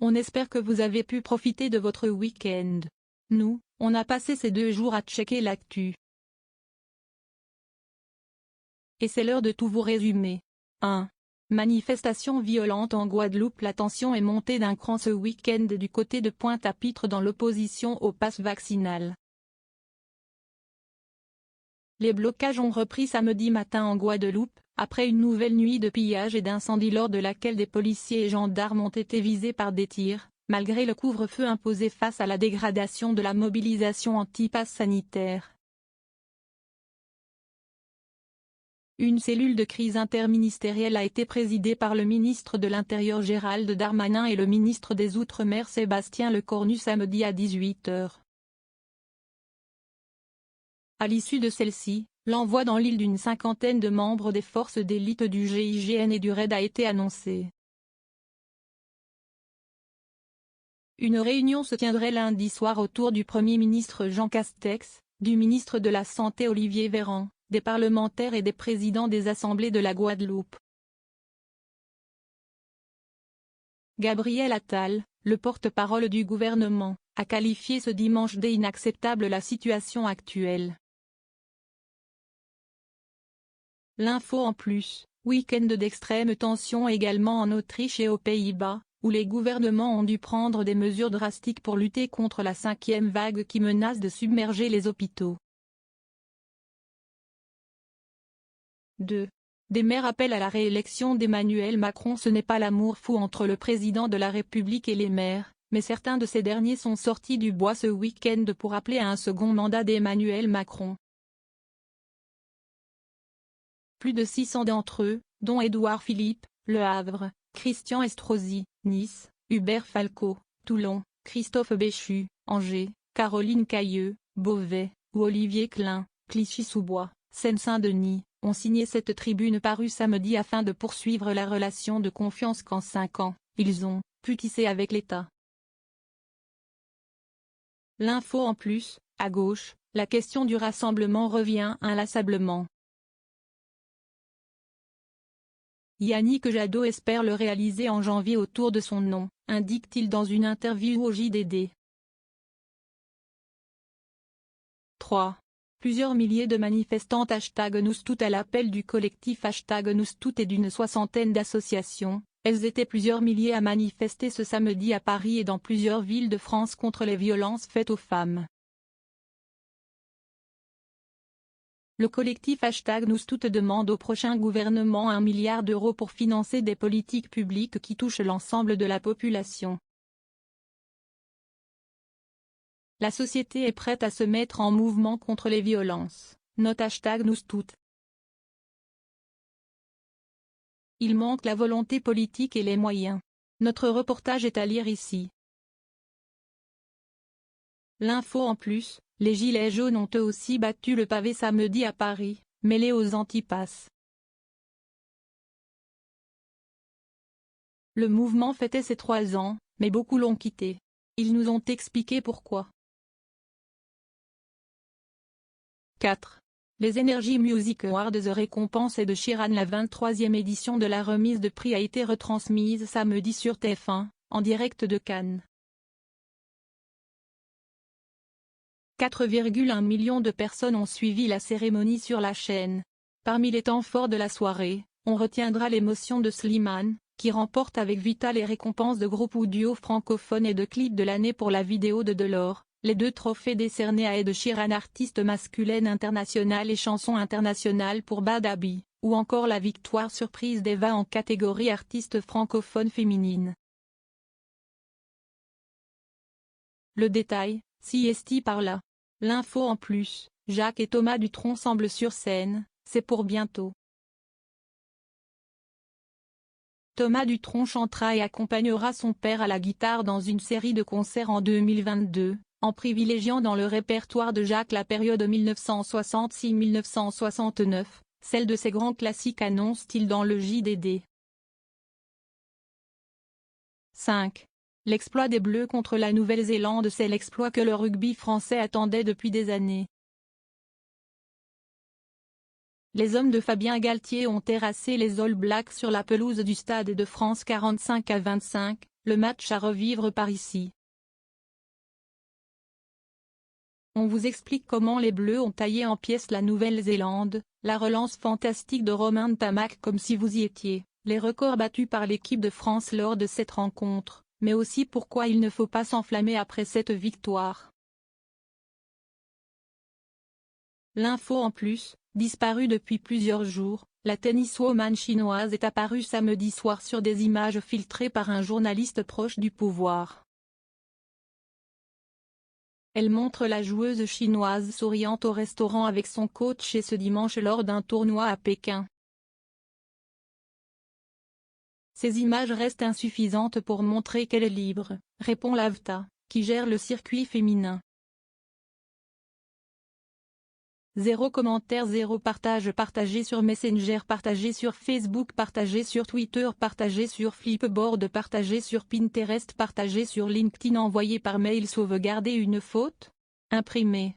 on espère que vous avez pu profiter de votre week-end. Nous, on a passé ces 2 jours à checker l'actu. Et c'est l'heure de tout vous résumer. 1. Manifestation violente en Guadeloupe. La tension est montée d'un cran ce week-end du côté de Pointe-à-Pitre dans l'opposition au pass vaccinal. Les blocages ont repris samedi matin en Guadeloupe, après une nouvelle nuit de pillage et d'incendie lors de laquelle des policiers et gendarmes ont été visés par des tirs, malgré le couvre-feu imposé face à la dégradation de la mobilisation anti-pass sanitaire. Une cellule de crise interministérielle a été présidée par le ministre de l'Intérieur Gérald Darmanin et le ministre des Outre-mer Sébastien Lecornu samedi à 18 h. À l'issue de celle-ci, l'envoi dans l'île d'une 50aine de membres des forces d'élite du GIGN et du RAID a été annoncé. Une réunion se tiendrait lundi soir autour du Premier ministre Jean Castex, du ministre de la Santé Olivier Véran, des parlementaires et des présidents des assemblées de la Guadeloupe. Gabriel Attal, le porte-parole du gouvernement, a qualifié ce dimanche d'inacceptable la situation actuelle. L'info en plus, week-end d'extrême tension également en Autriche et aux Pays-Bas, où les gouvernements ont dû prendre des mesures drastiques pour lutter contre la 5e vague qui menace de submerger les hôpitaux. 2. Des maires appellent à la réélection d'Emmanuel Macron. Ce n'est pas l'amour fou entre le président de la République et les maires, mais certains de ces derniers sont sortis du bois ce week-end pour appeler à un second mandat d'Emmanuel Macron. Plus de 600 d'entre eux, dont Édouard Philippe, Le Havre, Christian Estrosi, Nice, Hubert Falco, Toulon, Christophe Béchu, Angers, Caroline Cailleux, Beauvais, ou Olivier Klein, Clichy-sous-Bois, Seine-Saint-Denis, ont signé cette tribune parue samedi afin de poursuivre la relation de confiance qu'en 5 ans, ils ont pu tisser avec l'État. L'info en plus, à gauche, la question du rassemblement revient inlassablement. Yannick Jadot espère le réaliser en janvier autour de son nom, indique-t-il dans une interview au JDD. 3. Plusieurs milliers de manifestantes #NousToutes à l'appel du collectif #NousToutes et d'une 60aine d'associations. Elles étaient plusieurs milliers à manifester ce samedi à Paris et dans plusieurs villes de France contre les violences faites aux femmes. Le collectif #NousToutes demande au prochain gouvernement 1 milliard d'euros pour financer des politiques publiques qui touchent l'ensemble de la population. La société est prête à se mettre en mouvement contre les violences, note #NousToutes. Il manque la volonté politique et les moyens. Notre reportage est à lire ici. L'info en plus, les gilets jaunes ont eux aussi battu le pavé samedi à Paris, mêlés aux antipasses. Le mouvement fêtait ses 3 ans, mais beaucoup l'ont quitté. Ils nous ont expliqué pourquoi. 4. Les Energy Music Awards récompense Ed Sheeran. La 23e édition de la remise de prix a été retransmise samedi sur TF1, en direct de Cannes. 4,1 millions de personnes ont suivi la cérémonie sur la chaîne. Parmi les temps forts de la soirée, on retiendra l'émotion de Slimane, qui remporte avec Vita les récompenses de groupe ou duo francophone et de clip de l'année pour la vidéo de Delors, les 2 trophées décernés à Ed Sheeran artiste masculine internationale et chanson internationale pour Bad Habit, ou encore la victoire surprise d'Eva en catégorie artiste francophone féminine. Le détail, si est par là. L'info en plus, Jacques et Thomas Dutronc semblent sur scène, c'est pour bientôt. Thomas Dutronc chantera et accompagnera son père à la guitare dans une série de concerts en 2022, en privilégiant dans le répertoire de Jacques la période 1966-1969, celle de ses grands classiques, annonce-t-il dans le JDD. 5. L'exploit des Bleus contre la Nouvelle-Zélande. C'est l'exploit que le rugby français attendait depuis des années. Les hommes de Fabien Galthié ont terrassé les All Blacks sur la pelouse du Stade de France 45-25, le match à revivre par ici. On vous explique comment les Bleus ont taillé en pièces la Nouvelle-Zélande, la relance fantastique de Romain Ntamack comme si vous y étiez, les records battus par l'équipe de France lors de cette rencontre, mais aussi pourquoi il ne faut pas s'enflammer après cette victoire. L'info en plus, disparue depuis plusieurs jours, la tenniswoman chinoise est apparue samedi soir sur des images filtrées par un journaliste proche du pouvoir. Elle montre la joueuse chinoise souriante au restaurant avec son coach et ce dimanche lors d'un tournoi à Pékin. Ces images restent insuffisantes pour montrer qu'elle est libre, répond l'AVTA, qui gère le circuit féminin. 0 commentaire 0 partage partagé sur Messenger partagé sur Facebook partagé sur Twitter partagé sur Flipboard partagé sur Pinterest partagé sur LinkedIn envoyé par mail sauvegarder une faute? Imprimé.